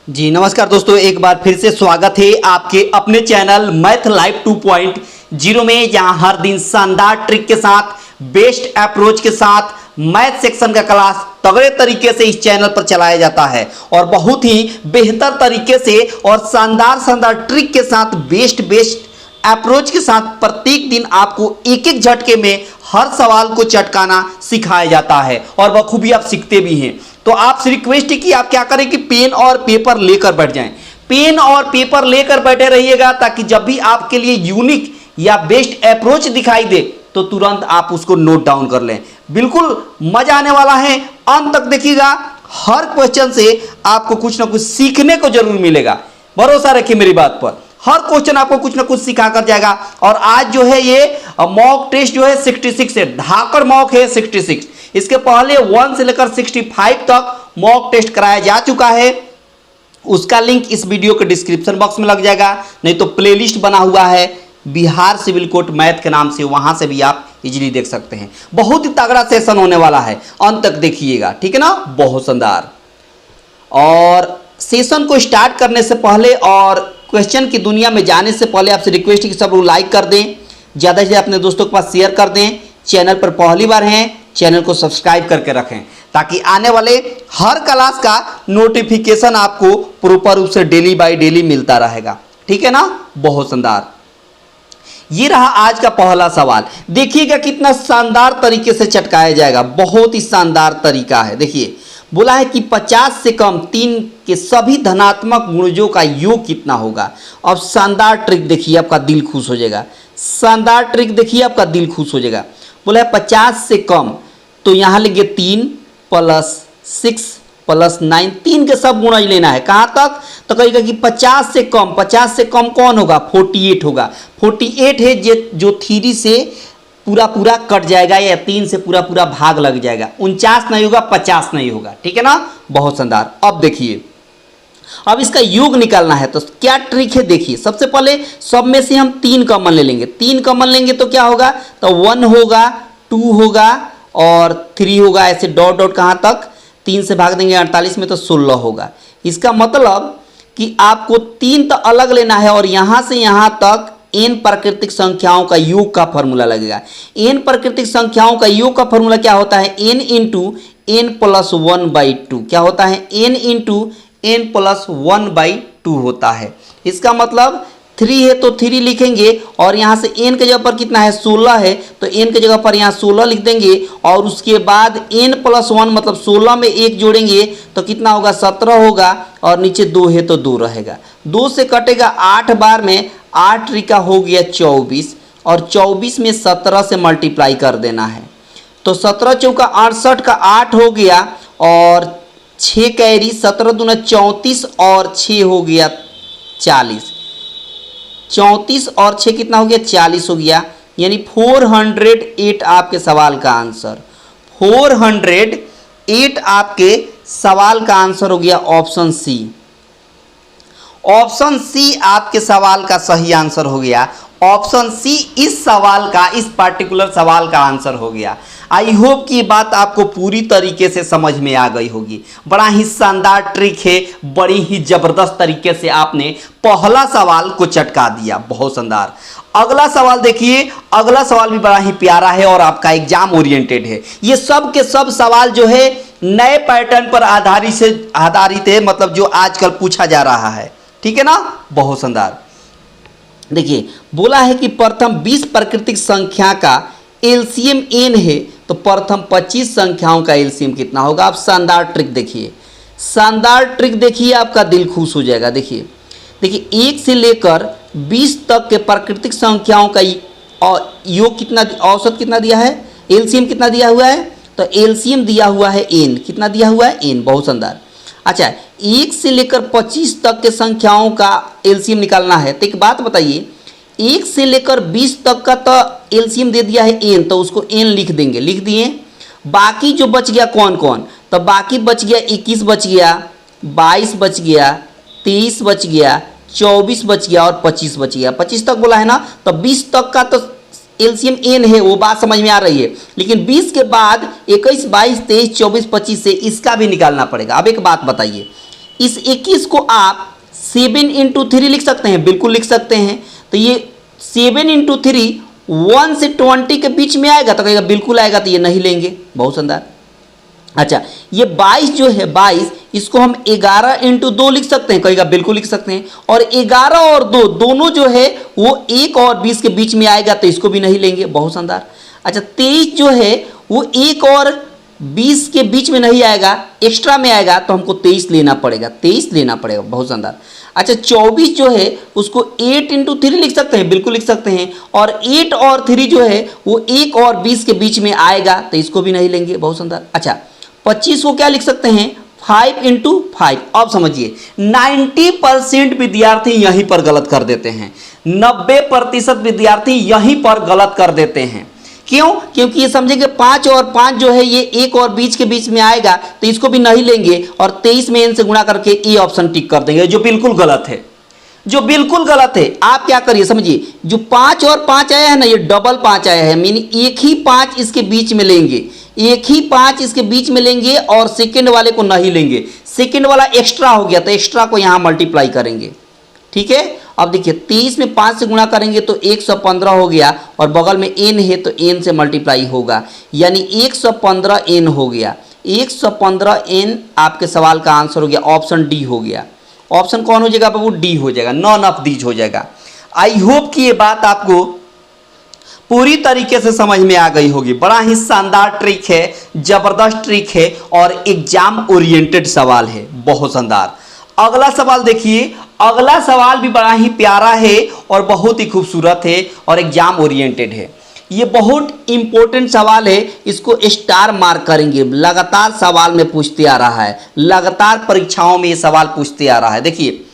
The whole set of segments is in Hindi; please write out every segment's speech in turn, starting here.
जी नमस्कार दोस्तों, एक बार फिर से स्वागत है आपके अपने चैनल मैथ लाइव 2.0 में, जहां हर दिन शानदार ट्रिक के साथ, बेस्ट अप्रोच के साथ मैथ सेक्शन का क्लास तगड़े तरीके से इस चैनल पर चलाया जाता है और बहुत ही बेहतर तरीके से और शानदार ट्रिक के साथ बेस्ट अप्रोच के साथ प्रत्येक दिन आपको एक एक झटके में हर सवाल को चटकाना सिखाया जाता है और बखूबी आप सीखते भी हैं। तो आपसे रिक्वेस्ट है कि आप क्या करें कि पेन और पेपर लेकर बैठ जाएं। पेन और पेपर लेकर बैठे रहिएगा ताकि जब भी आपके लिए यूनिक या बेस्ट अप्रोच दिखाई दे तो तुरंत आप उसको नोट डाउन कर लें। बिल्कुल मजा आने वाला है, अंत तक देखिएगा। हर क्वेश्चन से आपको कुछ ना कुछ सीखने को जरूर मिलेगा, भरोसा रखिए मेरी बात पर। हर क्वेश्चन आपको कुछ ना कुछ सिखा कर जाएगा। और आज जो है ये मॉक टेस्ट जो है 66 है, धाकड़ मॉक है 66। इसके पहले 1 से लेकर 65 तक मॉक टेस्ट कराया जा चुका है। उसका लिंक इस वीडियो के डिस्क्रिप्शन बॉक्स में लग जाएगा, नहीं तो प्लेलिस्ट बना हुआ है बिहार सिविल कोर्ट मैथ के नाम से, वहां से भी आप इजीली देख सकते हैं। बहुत ही तगड़ा सेशन होने वाला है, अंत तक देखिएगा, ठीक है ना। बहुत शानदार। और सेशन को स्टार्ट करने से पहले और क्वेश्चन की दुनिया में जाने से पहले आपसे रिक्वेस्ट है कि सब लोग लाइक कर दें, ज़्यादा से ज़्यादा अपने दोस्तों के पास शेयर कर दें। चैनल पर पहली बार हैं, चैनल को सब्सक्राइब करके रखें ताकि आने वाले हर क्लास का नोटिफिकेशन आपको प्रॉपर रूप से डेली बाय डेली मिलता रहेगा, ठीक है ना। बहुत शानदार। ये रहा आज का पहला सवाल। देखिएगा कितना शानदार तरीके से चटकाया जाएगा, बहुत ही शानदार तरीका है। देखिए बोला है कि 50 से कम 3 के सभी धनात्मक गुणजों का योग कितना होगा। अब शानदार ट्रिक देखिए, आपका दिल खुश हो जाएगा। शानदार ट्रिक देखिए, आपका दिल खुश हो जाएगा। बोला है 50 से कम, तो यहाँ लेंगे 3 + 6 + 9, 3 के सब गुणज लेना है। कहाँ तक? तो कहेगा कि 50 से कम, 50 से कम कौन होगा? 48 होगा। 48 है जो 3 से पूरा कट जाएगा या 3 से पूरा भाग लग जाएगा। 49 नहीं होगा, 50 नहीं होगा, ठीक है ना। बहुत शानदार। अब देखिए, अब इसका योग निकालना है तो क्या ट्रिक है देखिए। सबसे पहले सब में से हम 3 कॉमन ले लेंगे। 3 कॉमन लेंगे तो क्या होगा? तो 1 होगा, 2 होगा और 3 होगा। ऐसे डॉट कहाँ तक? 3 से भाग देंगे 48 में तो 16 होगा। इसका मतलब कि आपको 3 तो अलग लेना है और यहाँ से यहाँ तक n प्राकृतिक संख्याओं का योग का फॉर्मूला लगेगा। n प्राकृतिक संख्याओं का योग का फॉर्मूला क्या होता है? n × n + 1/2। क्या होता है? n × n + 1/2 होता है। इसका मतलब 3 है तो 3 लिखेंगे और यहाँ से n के जगह पर कितना है? 16 है तो n के जगह पर यहाँ 16 लिख देंगे और उसके बाद n + 1 मतलब 16 में 1 जोड़ेंगे तो कितना होगा? 17 होगा और नीचे 2 है तो 2 रहेगा। 2 से कटेगा 8 बार में, 8 त्रिका हो गया 24 और 24 में 17 से मल्टीप्लाई कर देना है तो 17 चौका 68 का 8 हो गया और 6 कैरी, 17 दूना 34 और 6 हो गया 40। 34 और 6 कितना हो गया? 40 हो गया। यानी 408 आपके सवाल का आंसर। 408 आपके सवाल का आंसर हो गया ऑप्शन सी। ऑप्शन सी आपके सवाल का सही आंसर हो गया। ऑप्शन सी इस सवाल का, इस पार्टिकुलर सवाल का आंसर हो गया। आई होप कि ये बात आपको पूरी तरीके से समझ में आ गई होगी। बड़ा ही शानदार ट्रिक है, बड़ी ही जबरदस्त तरीके से आपने पहला सवाल को चटका दिया। बहुत शानदार। अगला सवाल देखिए, अगला सवाल भी बड़ा ही प्यारा है और आपका एग्जाम ओरिएंटेड है। ये सब के सब सवाल जो है नए पैटर्न पर आधारित है, मतलब जो आजकल पूछा जा रहा है, ठीक है ना। बहुत शानदार। देखिए बोला है कि प्रथम 20 प्राकृतिक संख्या का एलसीएम n है तो प्रथम 25 संख्याओं का एलसीएम कितना होगा। आप शानदार ट्रिक देखिए, शानदार ट्रिक देखिए, आपका दिल खुश हो जाएगा। देखिए 1 से लेकर 20 तक के प्राकृतिक संख्याओं का योग कितना, औसत कितना दिया है, एलसीएम कितना दिया हुआ है? तो एलसीएम दिया हुआ है n। कितना दिया हुआ है? n। बहुत शानदार। अच्छा, 1 से लेकर 25 तक के संख्याओं का एलसीएम निकालना है तो एक बात बताइए, 1 से लेकर 20 तक का तो एलसीएम दे दिया है n, तो उसको n लिख देंगे। लिख दिए। बाकी जो बच गया कौन कौन? तो बाकी बच गया 21 बच गया, 22 बच गया, 23 बच गया, 24 बच गया और 25 बच गया। 25 तक बोला है ना, तो 20 तक का तो एलसीएम n है, वो बात समझ में आ रही है। लेकिन 20 के बाद 21, 22, 23, 24, 25 से इसका भी निकालना पड़ेगा। अब एक बात बताइए, इस 21 को आप 7 इंटू 3 लिख सकते हैं, बिल्कुल लिख सकते हैं। तो ये 7 इंटू 3 1 से 20 के बीच में आएगा तो कहेगा बिल्कुल आएगा, तो ये नहीं लेंगे। बहुत शानदार। अच्छा, ये 22 जो है 22, इसको हम 11 इंटू 2 लिख सकते हैं, कहेगा बिल्कुल लिख सकते हैं। और 11 और 2 दोनों जो है वो 1 और 20 के बीच में आएगा तो इसको भी नहीं लेंगे। बहुत शानदार। अच्छा, 23 जो है वो 1 और 20 के बीच में नहीं आएगा, एक्स्ट्रा में आएगा, तो हमको 23 लेना पड़ेगा, 23 लेना पड़ेगा। बहुत शानदार। अच्छा, 24 जो है उसको 8 इंटू 3 लिख सकते हैं, बिल्कुल लिख सकते हैं। और 8 और 3 जो है वो 1 और 20 के बीच में आएगा तो इसको भी नहीं लेंगे। बहुत सुंदर। अच्छा, 25 को क्या लिख सकते हैं, 5 इंटू 5। अब समझिए 90% विद्यार्थी यहीं पर गलत कर देते हैं, 90% विद्यार्थी यहीं पर गलत कर देते हैं। क्यों? क्योंकि ये समझेंगे 5 और 5 जो है ये 1 और 20 के बीच में आएगा तो इसको भी नहीं लेंगे और 23 में n से गुणा करके ये ऑप्शन टिक कर देंगे, जो बिल्कुल गलत है, जो बिल्कुल गलत है। आप क्या करिए, समझिए, जो 5 और 5 आया है ना, ये डबल 5 आया है, मीन एक ही 5 इसके बीच में लेंगे, एक ही 5 इसके बीच में लेंगे और सेकंड वाले को नहीं लेंगे। सेकंड वाला एक्स्ट्रा हो गया तो एक्स्ट्रा को यहाँ मल्टीप्लाई करेंगे। ठीक है। अब देखिए 23 में 5 से गुणा करेंगे तो 115 हो गया और बगल में n है तो n से मल्टीप्लाई होगा, यानी 115 n हो गया। 115 n आपके सवाल का आंसर हो गया, ऑप्शन डी हो गया। ऑप्शन कौन हो जाएगा बाबू, डी हो जाएगा, नॉन ऑफ दीज हो जाएगा। आई होप कि ये बात आपको पूरी तरीके से समझ में आ गई होगी। बड़ा ही शानदार ट्रिक है, जबरदस्त ट्रिक है और एग्जाम ओरिएंटेड सवाल है। बहुत शानदार। अगला सवाल देखिए, अगला सवाल भी बड़ा ही प्यारा है और बहुत ही खूबसूरत है और एग्जाम ओरिएंटेड है। ये बहुत इंपॉर्टेंट सवाल है, इसको स्टार मार्क करेंगे। लगातार सवाल में पूछते आ रहा है, लगातार परीक्षाओं में ये सवाल पूछते आ रहा है। देखिए,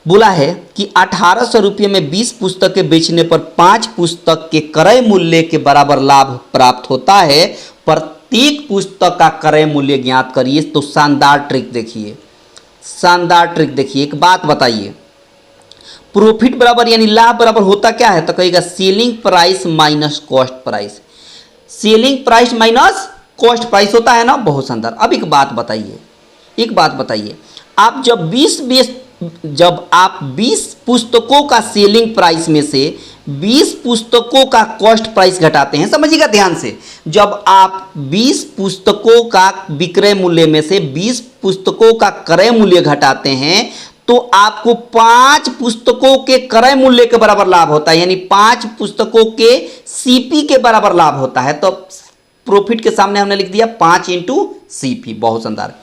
बोला है कि 1800 रुपये में 20 पुस्तकें बेचने पर 5 पुस्तक के क्रय मूल्य के बराबर लाभ प्राप्त होता है। प्रत्येक पुस्तक का क्रय मूल्य ज्ञात करिए। तो शानदार ट्रिक देखिए, शानदार ट्रिक देखिए। एक बात बताइए, प्रॉफिट बराबर यानी लाभ बराबर होता क्या है, तो कहेगा selling price minus cost price. Selling price minus cost price होता है ना। बहुत शानदार। अब एक बात बताइए, एक बात बताइए, आप जब आप 20 पुस्तकों का सेलिंग प्राइस में से 20 पुस्तकों का कॉस्ट प्राइस घटाते हैं, समझिएगा ध्यान से, जब आप 20 पुस्तकों का विक्रय मूल्य में से 20 पुस्तकों का क्रय मूल्य घटाते हैं तो आपको 5 पुस्तकों के क्रय मूल्य के बराबर लाभ होता है, यानी 5 पुस्तकों के सीपी के बराबर लाभ होता है। तो प्रॉफिट के सामने हमने लिख दिया 5 इंटू सीपी। बहुत शानदार।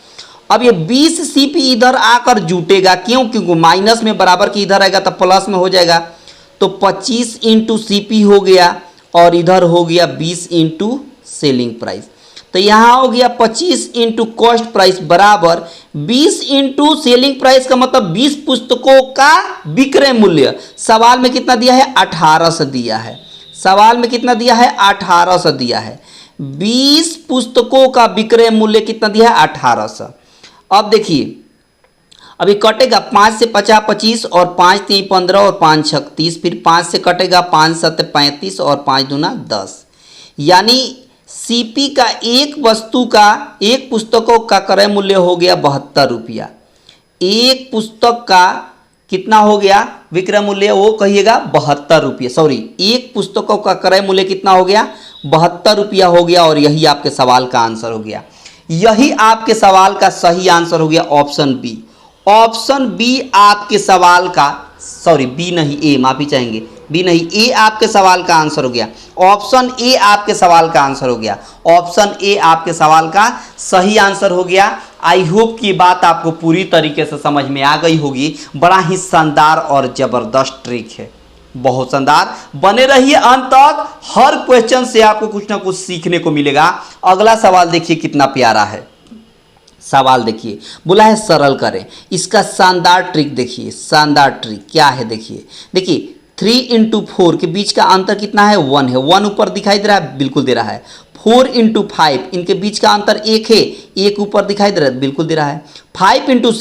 अब ये 20 सीपी इधर आकर जुटेगा, क्यों? क्योंकि माइनस में बराबर की इधर आएगा तो प्लस में हो जाएगा। तो 25 इंटू सीपी हो गया और इधर हो गया 20 इंटू सेलिंग प्राइस। तो यहाँ हो गया 25 इंटू कॉस्ट प्राइस बराबर 20 इंटू सेलिंग प्राइस, का मतलब 20 पुस्तकों का विक्रय मूल्य। सवाल में कितना दिया है, 1800 दिया है। सवाल में कितना दिया है, 1800 दिया है। 20 पुस्तकों का विक्रय मूल्य कितना दिया है, 1800। अब देखिए, अभी कटेगा 5 से 50 25 और 5 3 15 और 5 6 30, फिर 5 से कटेगा 5 7 35 और 5 दूना 10, यानी सीपी का एक वस्तु का, एक पुस्तकों का क्रय मूल्य हो गया 72 रुपया। एक पुस्तक का कितना हो गया विक्रय मूल्य, वो कहिएगा 72 रुपये। सॉरी, एक पुस्तकों का क्रय मूल्य कितना हो गया, 72 रुपया हो गया। और यही आपके सवाल का आंसर हो गया, यही आपके सवाल का सही आंसर हो गया, ऑप्शन बी। ऑप्शन बी आपके सवाल का, सॉरी बी नहीं ए, माफी चाहेंगे, बी नहीं ए आपके सवाल का आंसर हो गया। ऑप्शन ए आपके सवाल का आंसर हो गया, ऑप्शन ए आपके सवाल का सही आंसर हो गया। आई होप कि बात आपको पूरी तरीके से समझ में आ गई होगी। बड़ा ही शानदार और जबरदस्त ट्रिक है, बहुत शानदार। बने रहिए अंत तक, हर क्वेश्चन से आपको कुछ ना कुछ सीखने को मिलेगा। अगला सवाल देखिए कितना प्यारा है। सवाल देखिए, बोला है सरल करें। इसका शानदार ट्रिक देखिए, शानदार ट्रिक क्या है देखिए। देखिए 3 इंटू 4 के बीच का अंतर कितना है, 1 है। 1 ऊपर दिखाई दे रहा है, बिल्कुल दे रहा है। 4 इंटू 5 इनके बीच का अंतर 1 है, 1 ऊपर दिखाई दे रहा है, बिल्कुल दे रहा है। 5 इंटू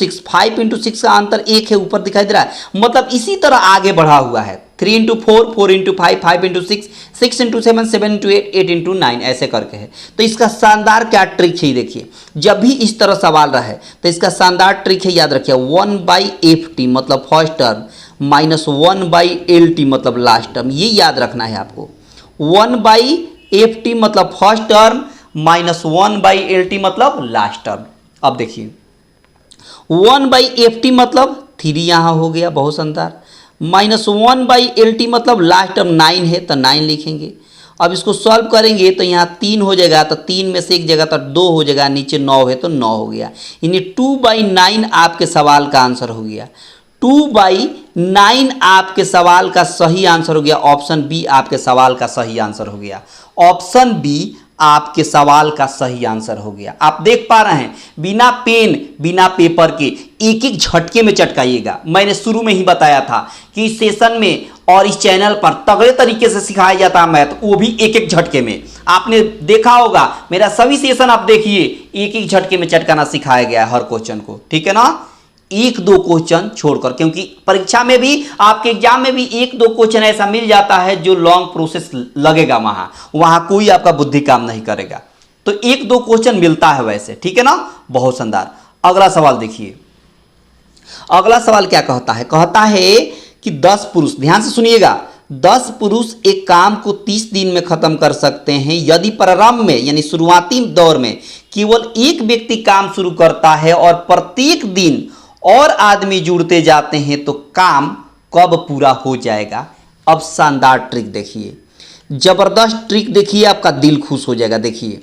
6 का अंतर 1 है, ऊपर दिखाई दे रहा है, मतलब इसी तरह आगे बढ़ा हुआ है। 3 into 4, 4 into 5, 5 into 6, 6 into 7, 7 into 8, 8 into 9 ऐसे करके है। तो इसका शानदार क्या ट्रिक है देखिए, जब भी इस तरह सवाल रहे तो इसका शानदार ट्रिक है, याद रखिए 1/ft मतलब फर्स्ट टर्म माइनस 1/LT मतलब लास्ट टर्म, ये याद रखना है आपको। 1/ft मतलब फर्स्ट टर्म माइनस 1/LT मतलब लास्ट टर्म। अब देखिए 1/ft मतलब 3 यहाँ हो गया, बहुत शानदार, माइनस 1/LT मतलब लास्ट टर्म 9 है तो 9 लिखेंगे। अब इसको सॉल्व करेंगे तो यहाँ 3 हो जाएगा, तो 3 में से एक जगह तो 2 हो जाएगा, नीचे 9 है तो 9 हो गया, यानी 2/9 आपके सवाल का आंसर हो गया। 2/9 आपके सवाल का सही आंसर हो गया। ऑप्शन बी आपके सवाल का सही आंसर हो गया। ऑप्शन बी आपके सवाल का सही आंसर हो गया। आप देख पा रहे हैं, बिना पेन बिना पेपर के एक एक झटके में चटकाइएगा। मैंने शुरू में ही बताया था कि इस सेशन में और इस चैनल पर तगड़े तरीके से सिखाया जाता है मैथ, वो भी एक एक झटके में। आपने देखा होगा मेरा सभी सेशन आप देखिए, एक एक झटके में चटकाना सिखाया गया है हर क्वेश्चन को, ठीक है ना, एक दो क्वेश्चन छोड़कर, क्योंकि परीक्षा में भी आपके एग्जाम में भी एक दो क्वेश्चन ऐसा मिल जाता है जो लॉन्ग प्रोसेस लगेगा, वहां कोई आपका बुद्धि काम नहीं करेगा, तो एक दो क्वेश्चन मिलता है वैसे, ठीक है ना, बहुत शानदार। अगला सवाल देखिए, अगला सवाल क्या कहता है, कहता है कि 10 पुरुष, ध्यान से सुनिएगा, 10 पुरुष एक काम को 30 दिन में खत्म कर सकते हैं यदि प्रारंभ में यानी शुरुआती दौर में केवल एक व्यक्ति काम शुरू करता है और प्रत्येक दिन और आदमी जुड़ते जाते हैं, तो काम कब पूरा हो जाएगा। अब शानदार ट्रिक देखिए, जबरदस्त ट्रिक देखिए, आपका दिल खुश हो जाएगा। देखिए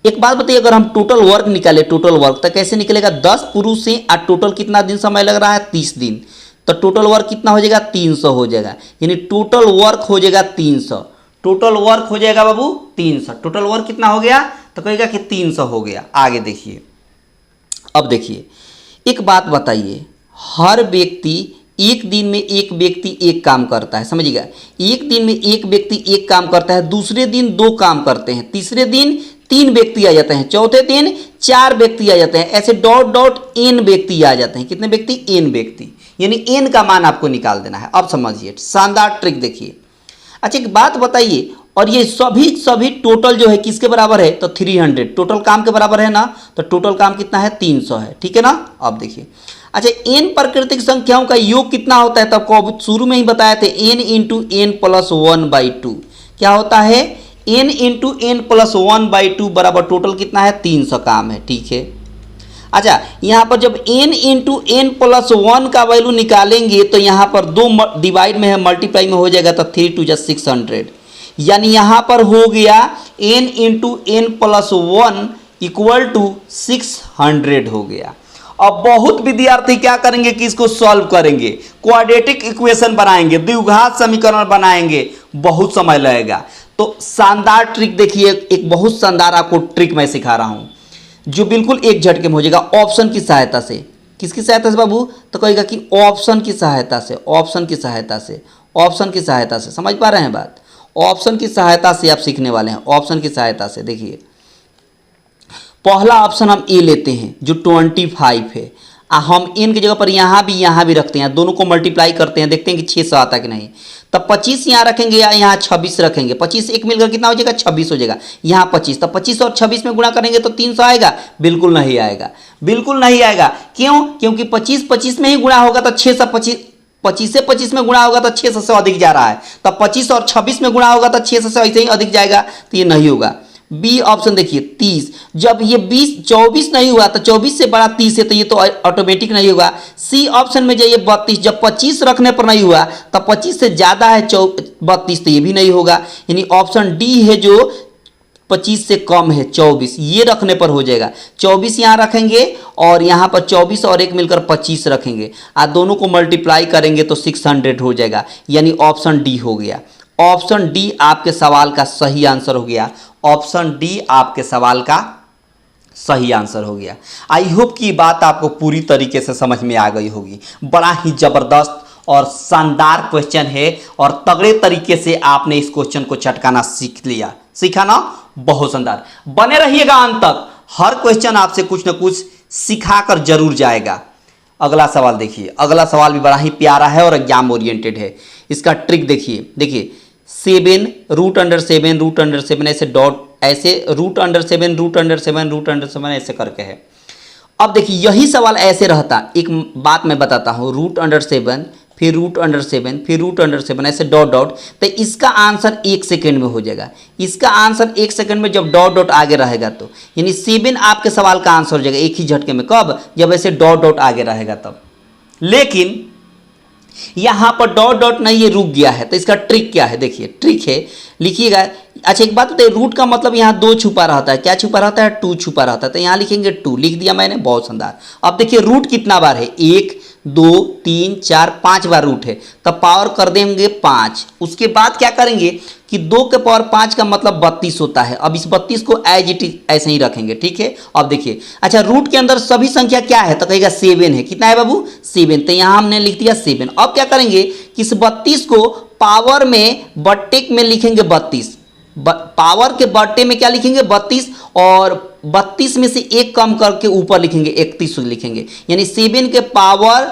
एक बात बताइए, अगर हम टोटल वर्क निकाले, टोटल वर्क तो कैसे निकलेगा, 10 पुरुष हैं और टोटल कितना दिन समय लग रहा है, 30 दिन, तो टोटल वर्क कितना हो जाएगा, 300 हो जाएगा, यानी टोटल वर्क हो जाएगा 300, टोटल वर्क हो जाएगा बाबू 300। टोटल वर्क कितना हो गया, तो कहेगा कि 300 हो गया। आगे देखिए, अब देखिए एक बात बताइए, हर व्यक्ति एक दिन में एक व्यक्ति एक काम करता है, समझिएगा, एक दिन में एक व्यक्ति एक काम करता है, दूसरे दिन 2 काम करते हैं, तीसरे दिन 3 व्यक्ति आ जाते हैं, चौथे दिन 4 व्यक्ति आ जाते हैं, ऐसे डॉट डॉट n व्यक्ति आ जाते हैं। कितने व्यक्ति, n व्यक्ति, यानी n का मान आपको निकाल देना है। अब समझिए शानदार ट्रिक देखिए। अच्छा एक बात बताइए, और ये सभी टोटल जो है किसके बराबर है, तो 300 टोटल काम के बराबर है ना, तो टोटल काम कितना है, 300 है, ठीक है ना। अब देखिए, अच्छा n प्राकृतिक संख्याओं का योग कितना होता है, तब को शुरू में ही बताए थे, n इंटू n प्लस 1/2 क्या होता है, n इंटू n प्लस 1/2 बराबर टोटल कितना है, 300 काम है, ठीक है। अच्छा यहाँ पर जब n इंटू n प्लस 1 का वैल्यू निकालेंगे तो यहाँ पर 2 डिवाइड में है, मल्टीप्लाई में हो जाएगा, तो 3 2 600, यानी यहाँ पर हो गया n into n plus 1 equal to 600 हो गया। अब बहुत विद्यार्थी क्या करेंगे कि इसको सॉल्व करेंगे, क्वाड्रेटिक इक्वेशन बनाएंगे, द्विघात समीकरण बनाएंगे, बहुत समय लगेगा। तो शानदार ट्रिक देखिए, एक बहुत शानदार आपको ट्रिक मैं सिखा रहा हूं जो बिल्कुल एक झटके में हो जाएगा, ऑप्शन की सहायता से। किसकी सहायता से बाबू, तो कहेगा कि ऑप्शन की सहायता से, ऑप्शन की सहायता से, ऑप्शन की सहायता से, समझ पा रहे हैं बात, ऑप्शन की सहायता से आप सीखने वाले हैं, ऑप्शन की सहायता से। देखिए पहला ऑप्शन हम ए लेते हैं जो 25 है, हम n की जगह पर यहाँ भी रखते हैं, दोनों को मल्टीप्लाई करते हैं, देखते हैं कि 600 आता कि नहीं, तब 25 यहाँ रखेंगे या यहाँ 26 रखेंगे, 25 एक मिलकर कितना हो जाएगा, 26 हो जाएगा, यहाँ 25, तब 25 और 26 में गुणा करेंगे तो 300 आएगा, बिल्कुल नहीं आएगा, बिल्कुल नहीं आएगा। क्यों, क्योंकि 25 में ही गुणा होगा तो 625, 25 से 25 में गुणा होगा तो 600 से अधिक जा रहा है, तब 25 और 26 में गुणा होगा तो 600 से ऐसे ही अधिक जाएगा, तो ये नहीं होगा। बी ऑप्शन देखिए 30, जब ये 24 नहीं हुआ तो 24 से बड़ा 30 है, तो ये तो ऑटोमेटिक नहीं होगा। सी ऑप्शन में जाइए 32, जब 25 रखने पर नहीं हुआ तब 25 से ज़्यादा है 32, तो ये भी नहीं होगा, यानी ऑप्शन डी है जो 25 से कम है 24, ये रखने पर हो जाएगा। 24 यहाँ रखेंगे और यहाँ पर 24 और 1 मिलकर 25 रखेंगे, और दोनों को मल्टीप्लाई करेंगे तो 600 हो जाएगा, यानी ऑप्शन डी हो गया। ऑप्शन डी आपके सवाल का सही आंसर हो गया, ऑप्शन डी आपके सवाल का सही आंसर हो गया। आई होप कि बात आपको पूरी तरीके से समझ में आ गई होगी। बड़ा ही जबरदस्त और शानदार क्वेश्चन है और तगड़े तरीके से आपने इस क्वेश्चन को चटकाना सीख लिया, सीखा ना, बहुत शानदार। बने रहिएगा अंत तक, हर क्वेश्चन आपसे कुछ ना कुछ सिखाकर जरूर जाएगा। अगला सवाल देखिए, अगला सवाल भी बड़ा ही प्यारा है और एग्जाम ओरिएंटेड है। इसका ट्रिक देखिए, देखिए 7 रूट अंडर 7 रूट अंडर 7 ऐसे डॉट, ऐसे root under 7 root under 7 root under 7 ऐसे करके है। अब देखिए यही सवाल ऐसे रहता, एक बात मैं बताता हूँ, रूट अंडर 7 फिर रूट अंडर 7 फिर रूट अंडर 7 ऐसे डॉट डॉट, तो इसका आंसर 1 सेकेंड में हो जाएगा। इसका आंसर 1 सेकेंड में जब डॉट डॉट आगे रहेगा तो, यानी 7 आपके सवाल का आंसर हो जाएगा एक ही झटके में। कब? जब ऐसे डॉट डॉट आगे रहेगा तब। लेकिन यहां पर डॉट डॉट नहीं, ये रुक गया है, तो इसका ट्रिक क्या है? देखिए ट्रिक है, लिखिएगा। अच्छा एक बात बताइए, रूट का मतलब यहाँ 2 छुपा रहता है, क्या छुपा रहता है? 2 छुपा रहता है, तो यहाँ लिखेंगे 2, लिख दिया मैंने, बहुत शानदार। अब देखिए रूट कितना बार है? 1 2 3 4 5 बार रूट है, तब पावर कर देंगे 5। उसके बाद क्या करेंगे कि 2 के पावर 5 का मतलब 32 होता है। अब इस 32 को एज इट इज ऐसे ही रखेंगे, ठीक है। अब देखिए, अच्छा रूट के अंदर सभी संख्या क्या है? तो कहेगा 7 है। कितना है बाबू? 7, तो यहाँ हमने लिख दिया 7। अब क्या करेंगे कि इस 32 को पावर में बट्टे में लिखेंगे 32, पावर के बट्टे में क्या लिखेंगे? 32, और 32 में से 1 कम करके ऊपर लिखेंगे 31 लिखेंगे, यानी 7 के पावर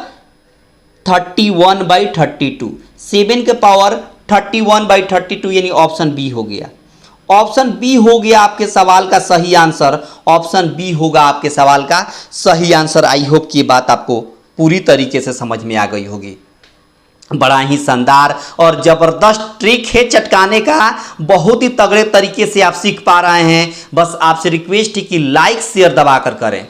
31/32, 7 के पावर 31/32, यानी ऑप्शन बी हो गया। ऑप्शन बी हो गया आपके सवाल का सही आंसर। ऑप्शन बी होगा आपके सवाल का सही आंसर। आई होप कि ये बात आपको पूरी तरीके से समझ में आ गई होगी। बड़ा ही शानदार और जबरदस्त ट्रिक है चटकाने का, बहुत ही तगड़े तरीके से आप सीख पा रहे हैं। बस आपसे रिक्वेस्ट है कि लाइक शेयर दबाकर करें।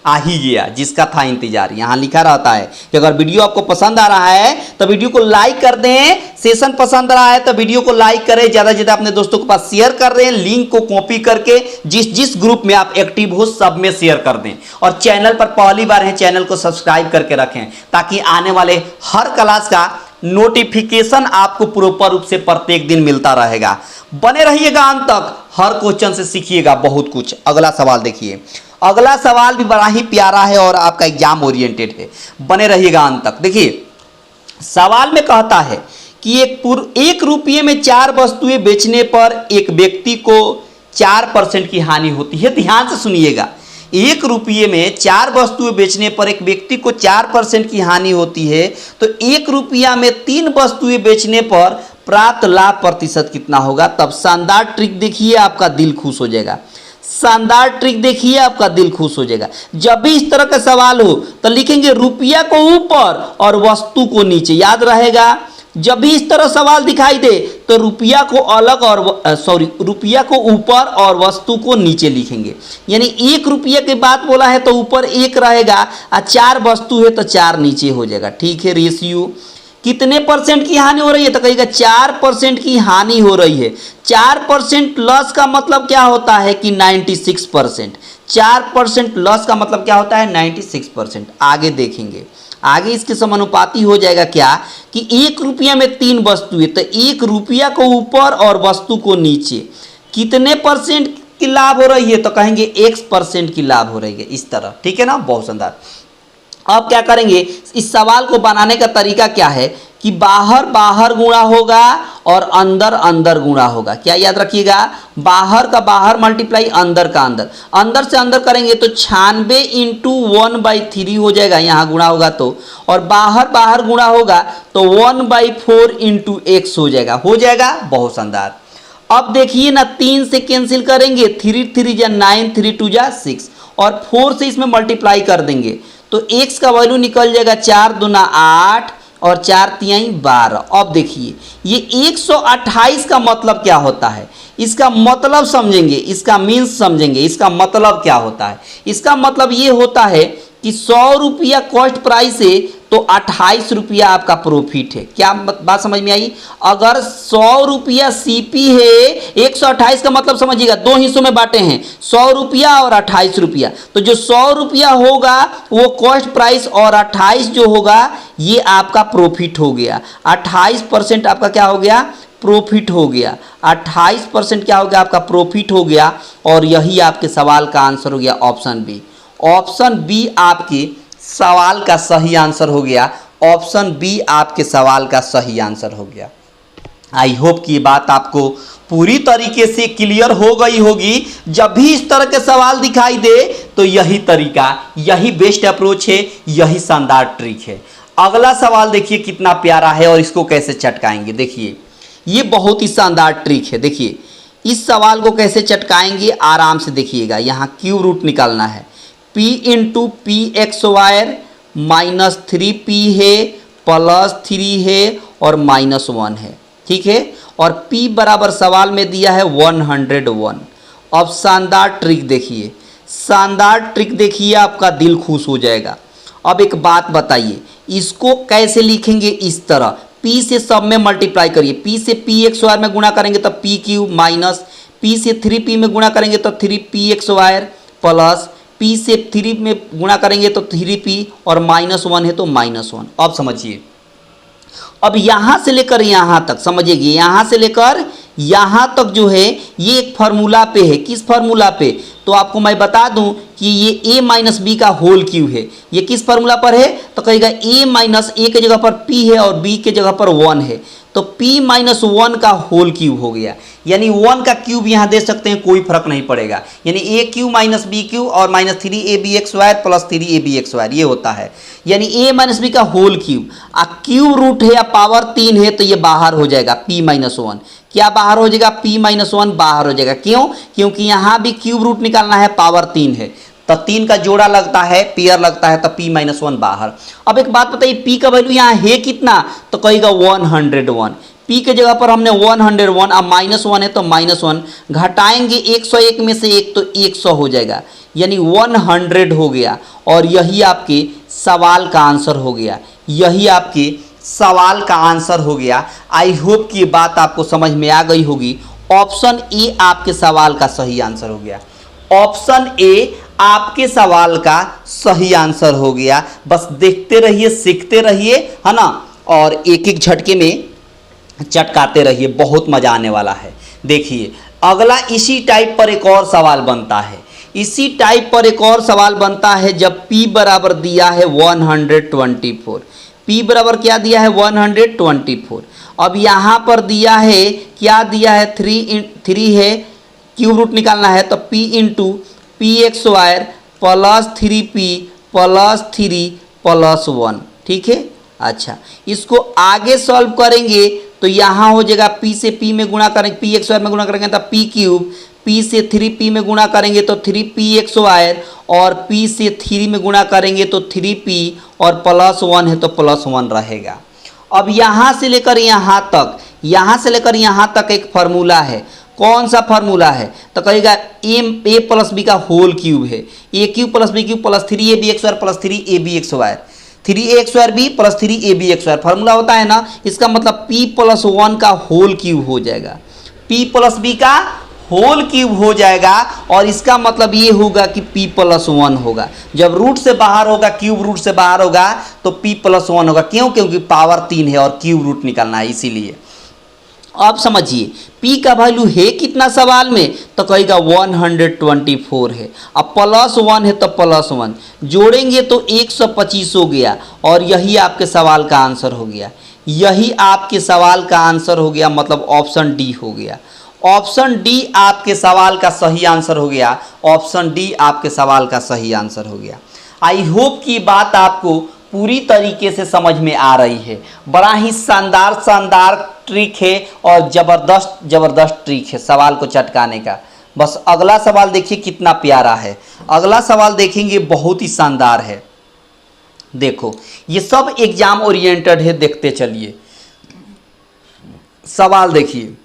आ ही गया जिसका था इंतजार, यहाँ लिखा रहता है कि अगर वीडियो आपको पसंद आ रहा है तो वीडियो को लाइक कर दें, सेशन पसंद आ रहा है तो वीडियो को लाइक करें, ज़्यादा से ज़्यादा अपने दोस्तों के पास शेयर कर दें, लिंक को कॉपी करके जिस जिस ग्रुप में आप एक्टिव हो सब में शेयर कर दें, और चैनल पर पहली बार है चैनल को सब्सक्राइब करके रखें ताकि आने वाले हर क्लास का नोटिफिकेशन आपको प्रॉपर रूप से प्रत्येक दिन मिलता रहेगा। बने रहिएगा अंत तक, हर क्वेश्चन से सीखिएगा बहुत कुछ। अगला सवाल देखिए, अगला सवाल भी बड़ा ही प्यारा है और आपका एग्जाम ओरिएंटेड है, बने रहिएगा अंत तक। देखिए सवाल में कहता है कि एक रुपये में 4 वस्तुएं बेचने पर एक व्यक्ति को 4% की हानि होती है। ध्यान से सुनिएगा, 1 रुपये में 4 वस्तुएं बेचने पर एक व्यक्ति को 4% की हानि होती है, तो 1 रुपया में 3 वस्तुएं बेचने पर प्राप्त लाभ प्रतिशत कितना होगा? तब शानदार ट्रिक देखिए, आपका दिल खुश हो जाएगा। शानदार ट्रिक देखिए, आपका दिल खुश हो जाएगा। जब भी इस तरह का सवाल हो तो लिखेंगे रुपया को ऊपर और वस्तु को नीचे, याद रहेगा। जब भी इस तरह सवाल दिखाई दे तो रुपया को अलग और रुपया को ऊपर और वस्तु को नीचे लिखेंगे, यानी 1 रुपया की बात बोला है तो ऊपर 1 रहेगा, और 4 वस्तु है तो 4 नीचे हो जाएगा, ठीक है। रेशियो कितने परसेंट की हानि हो रही है? तो कहेगा 4% की हानि हो रही है। 4% लॉस का मतलब क्या होता है कि 96%। 4% लॉस का मतलब क्या होता है? 96%। आगे देखेंगे, आगे इसके समानुपाती हो जाएगा क्या कि 1 रुपया में 3 वस्तुएं, तो 1 रुपया को ऊपर और वस्तु को नीचे, कितने परसेंट की लाभ हो रही है? तो कहेंगे X% की लाभ हो रही है, इस तरह, ठीक है ना। बहुत शानदार। अब क्या करेंगे, इस सवाल को बनाने का तरीका क्या है कि बाहर बाहर गुणा होगा और अंदर अंदर गुणा होगा। क्या याद रखिएगा? बाहर का बाहर मल्टीप्लाई अंदर का अंदर, अंदर से अंदर करेंगे तो 96 × 1/3 हो जाएगा, यहाँ गुणा होगा तो, और बाहर बाहर गुणा होगा तो 1/4 × x हो जाएगा। बहुत शानदार। अब देखिए ना, 3 से कैंसिल करेंगे, 3 3 जा 9, 3 2 जा 6, और 4 से इसमें मल्टीप्लाई कर देंगे तो x का वैल्यू निकल जाएगा 4 दूना 8 और 4 तिहाई 12। अब देखिए ये 128 का मतलब क्या होता है, इसका मतलब समझेंगे, इसका मीन्स समझेंगे। इसका मतलब क्या होता है? इसका मतलब ये होता है कि 100 रुपया कॉस्ट प्राइस है तो 28 रुपया आपका प्रॉफिट है। क्या बात समझ में आई? अगर 100 रुपया सीपी है, 128 का मतलब समझिएगा, 2 हिस्सों में बांटे हैं, 100 रुपया और 28 रुपया, तो जो 100 रुपया होगा वो कॉस्ट प्राइस और 28 जो होगा ये आपका प्रॉफिट हो गया। 28% आपका क्या हो गया? प्रॉफिट हो गया। 28% क्या हो गया? आपका प्रॉफिट हो गया, और यही आपके सवाल का आंसर हो गया ऑप्शन बी। ऑप्शन बी आपके सवाल का सही आंसर हो गया। ऑप्शन बी आपके सवाल का सही आंसर हो गया। आई होप कि ये बात आपको पूरी तरीके से क्लियर हो गई होगी। जब भी इस तरह के सवाल दिखाई दे तो यही तरीका, यही बेस्ट अप्रोच है, यही शानदार ट्रिक है। अगला सवाल देखिए कितना प्यारा है और इसको कैसे चटकाएंगे। देखिए ये बहुत ही शानदार ट्रिक है। देखिए इस सवाल को कैसे चटकाएंगे आराम से देखिएगा। यहाँ क्यूब रूट निकालना है। p into P x wire minus 3p है प्लस 3 है और माइनस 1 है, ठीक है। और p बराबर सवाल में दिया है 101। अब शानदार ट्रिक देखिए, शानदार ट्रिक देखिए, आपका दिल खुश हो जाएगा। अब एक बात बताइए, इसको कैसे लिखेंगे? इस तरह p से सब में मल्टीप्लाई करिए। p से पी एक्स वायर में गुणा करेंगे तो p क्यूब माइनस p से 3p में गुणा करेंगे तो 3p एक्स वायर प्लस p से 3 में गुणा करेंगे तो 3p और माइनस 1 है तो माइनस 1। अब समझिए, अब यहाँ से लेकर यहाँ तक समझिए, यहाँ से लेकर यहाँ तक जो है ये एक फार्मूला पे है। किस फार्मूला पे? तो आपको मैं बता दूं कि ये a माइनस बी का होल क्यूब है। ये किस फार्मूला पर है? तो कहेगा a माइनस a के जगह पर p है और b के जगह पर 1 है, तो p माइनस 1 का होल क्यूब हो गया। यानी 1 का क्यूब यहाँ दे सकते हैं, कोई फर्क नहीं पड़ेगा। यानी a cube minus B cube और माइनस 3ab एक्स वायर प्लस 3ab एक्स वायर, ये होता है। यानी a माइनस बी का होल क्यूब। क्यूब रूट है या पावर 3 है तो ये बाहर हो जाएगा p माइनस 1। क्या बाहर हो जाएगा? p माइनस 1 बाहर हो जाएगा। क्यों? क्योंकि यहाँ भी क्यूब रूट निकालना है, पावर 3 है तो 3 का जोड़ा लगता है, पेयर लगता है, तो p माइनस 1 बाहर। अब एक बात बताइए, p का वैल्यू यहाँ है कितना? तो कहेगा 101। p के जगह पर हमने 101, अब माइनस 1 है तो माइनस 1, घटाएंगे 101 में से 1 तो 100 हो जाएगा, यानी 100 हो गया। और यही आपके सवाल का आंसर हो गया, यही आपके सवाल का आंसर हो गया। आई होप कि ये बात आपको समझ में आ गई होगी। ऑप्शन ए आपके सवाल का सही आंसर हो गया। ऑप्शन ए आपके सवाल का सही आंसर हो गया। बस देखते रहिए, सीखते रहिए, है ना, और एक एक झटके में चटकाते रहिए, बहुत मजा आने वाला है। देखिए अगला इसी टाइप पर एक और सवाल बनता है। इसी टाइप पर एक और सवाल बनता है जब p बराबर दिया है 124। p बराबर क्या दिया है? 124। अब यहाँ पर दिया है, क्या दिया है? 3 है, क्यूब रूट निकालना है तो p इंटू पी एक्स वायर प्लस 3p प्लस 3 प्लस 1, ठीक है। अच्छा, इसको आगे सॉल्व करेंगे तो यहाँ हो जाएगा p से p में गुणा करेंगे, पी एक्स वायर में गुणा करेंगे तो p क्यूब, p से 3p में गुणा करेंगे तो 3p एक्स वायर और p से 3 में गुणा करेंगे तो 3p और प्लस 1 है तो प्लस 1 रहेगा। अब यहाँ से लेकर यहाँ तक, यहाँ से लेकर यहाँ तक एक फार्मूला है। कौन सा फार्मूला है? तो कहेगा a प्लस बी का होल क्यूब है। a cube plus B cube plus 3ab x वायर प्लस 3ab एक्स वायर, 3a एक्स वायर बी प्लस 3ab एक्स वायर फार्मूला होता है ना। इसका मतलब p प्लस 1 का होल क्यूब हो जाएगा, p प्लस बी का होल क्यूब हो जाएगा। और इसका मतलब ये होगा कि p प्लस 1 होगा। जब रूट से बाहर होगा, क्यूब रूट से बाहर होगा तो p प्लस 1 होगा। क्यों? क्योंकि पावर 3 है और क्यूब रूट निकालना है, इसीलिए। अब समझिए p का वैल्यू है कितना सवाल में? तो कहेगा 124 है। अब प्लस 1 है तो प्लस 1 जोड़ेंगे तो 125 हो गया और यही आपके सवाल का आंसर हो गया। यही आपके सवाल का आंसर हो गया, मतलब ऑप्शन डी हो गया। ऑप्शन डी आपके सवाल का सही आंसर हो गया। ऑप्शन डी आपके सवाल का सही आंसर हो गया। आई होप की बात आपको पूरी तरीके से समझ में आ रही है। बड़ा ही शानदार शानदार ट्रिक है और ज़बरदस्त ज़बरदस्त ट्रिक है सवाल को चटकाने का। बस अगला सवाल देखिए कितना प्यारा है। अगला सवाल देखेंगे, बहुत ही शानदार है। देखो ये सब एग्जाम ओरिएंटेड है, देखते चलिए। सवाल देखिए,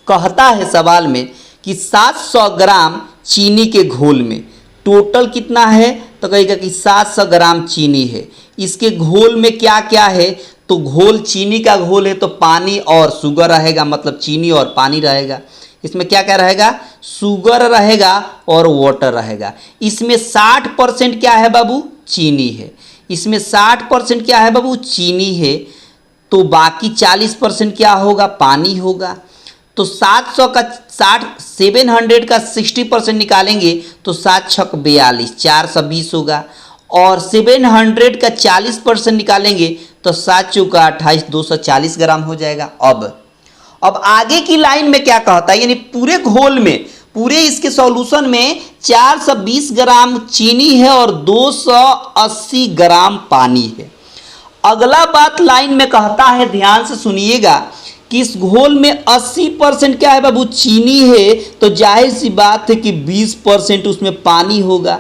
कहता है सवाल में कि 700 ग्राम चीनी के घोल में टोटल कितना है? तो कहेगा कि 700 ग्राम चीनी है। इसके घोल में क्या क्या है? तो घोल, चीनी का घोल है तो पानी और शुगर रहेगा, मतलब चीनी और पानी रहेगा। इसमें क्या क्या रहेगा? शुगर रहेगा और वाटर रहेगा। इसमें 60% क्या है बाबू? चीनी है। इसमें 60% क्या है बाबू? चीनी है। तो बाकी 40% क्या होगा? पानी होगा। तो 700 का 700 का 60% निकालेंगे तो 7 छक 42, 420 होगा। और 700 का 40% निकालेंगे तो 7 चौका 28, 240 ग्राम हो जाएगा। अब आगे की लाइन में क्या कहता है, यानी पूरे घोल में, पूरे इसके सॉल्यूशन में 420 ग्राम चीनी है और 280 ग्राम पानी है। अगला बात लाइन में कहता है, ध्यान से सुनिएगा, कि इस घोल में 80% क्या है बाबू, चीनी है, तो जाहिर सी बात है कि 20% उसमें पानी होगा।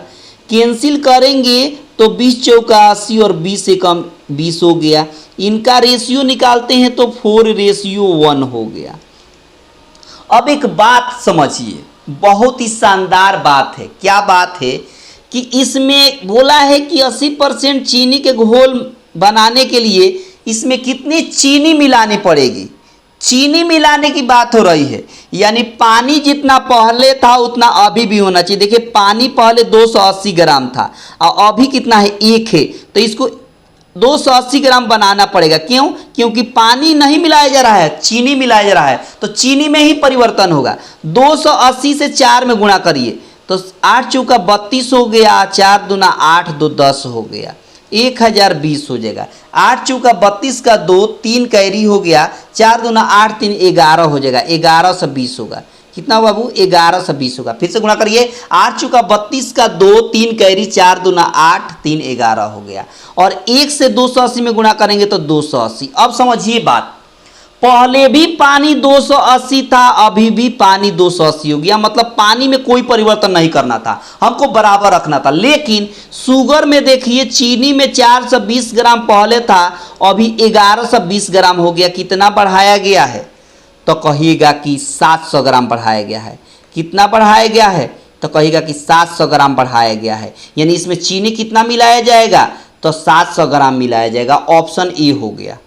कैंसिल करेंगे तो 20 चौका 80 और 20 से कम 20 हो गया। इनका रेशियो निकालते हैं तो 4:1 हो गया। अब एक बात समझिए, बहुत ही शानदार बात है। क्या बात है कि इसमें बोला है कि 80% चीनी के घोल बनाने के लिए इसमें कितनी चीनी मिलानी पड़ेगी। चीनी मिलाने की बात हो रही है, यानी पानी जितना पहले था उतना अभी भी होना चाहिए। देखिए पानी पहले 280 ग्राम था और अभी कितना है, 1 है, तो इसको 280 ग्राम बनाना पड़ेगा। क्यों? क्योंकि पानी नहीं मिलाया जा रहा है, चीनी मिलाया जा रहा है, तो चीनी में ही परिवर्तन होगा। 280 से 4 में गुणा करिए तो 8 चौका 32 हो गया, 4 दूना 8, 2 10 हो गया, 1020 हो जाएगा। 8 चौका 32 का 2, 3 कैरी हो गया, 4 दूना 8, 3 11 हो जाएगा, 1120 होगा। कितना बाबू, 1120 होगा। फिर से गुणा करिए, 8 चौका 32 का 2, 3 कैरी, 4 दूना 8, 3 11 हो गया। और 1 से 280 में गुणा करेंगे तो 280। अब समझिए बात, पहले भी पानी 280 था, अभी भी पानी 280 हो गया, मतलब पानी में कोई परिवर्तन नहीं करना था, हमको बराबर रखना था। लेकिन शुगर में देखिए, चीनी में 420 ग्राम पहले था, अभी 1120 ग्राम हो गया। कितना बढ़ाया गया है, तो कहिएगा कि 700 ग्राम बढ़ाया गया है। कितना बढ़ाया गया है, तो कहिएगा कि 700 ग्राम बढ़ाया गया है। यानी इसमें चीनी कितना मिलाया जाएगा, तो 700 ग्राम मिलाया जाएगा। ऑप्शन ए हो गया।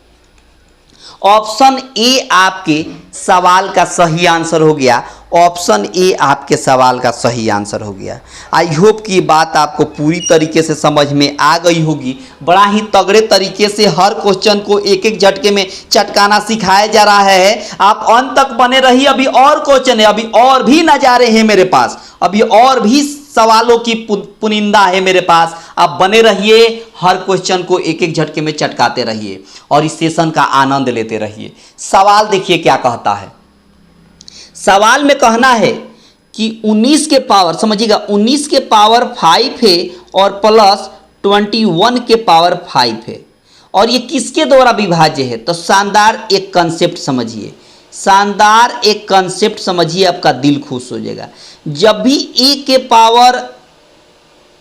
ऑप्शन ए आपके सवाल का सही आंसर हो गया। ऑप्शन ए आपके सवाल का सही आंसर हो गया। आई होप कि ये बात आपको पूरी तरीके से समझ में आ गई होगी। बड़ा ही तगड़े तरीके से हर क्वेश्चन को एक एक झटके में चटकाना सिखाया जा रहा है। आप अंत तक बने रहिए, अभी और क्वेश्चन है, अभी और भी नज़ारे हैं मेरे पास, अभी और भी सवालों की पुनिंदा है मेरे पास। आप बने रहिए, हर क्वेश्चन को एक एक झटके में चटकाते रहिए और इस सेशन का आनंद लेते रहिए। सवाल देखिए क्या कहता है। सवाल में कहना है कि 19 के पावर, समझिएगा, 19 के पावर 5 है और प्लस 21 के पावर 5 है, और ये किसके द्वारा विभाज्य है। तो शानदार एक कंसेप्ट समझिए, शानदार एक कंसेप्ट समझिए, आपका दिल खुश हो जाएगा। जब भी ए के पावर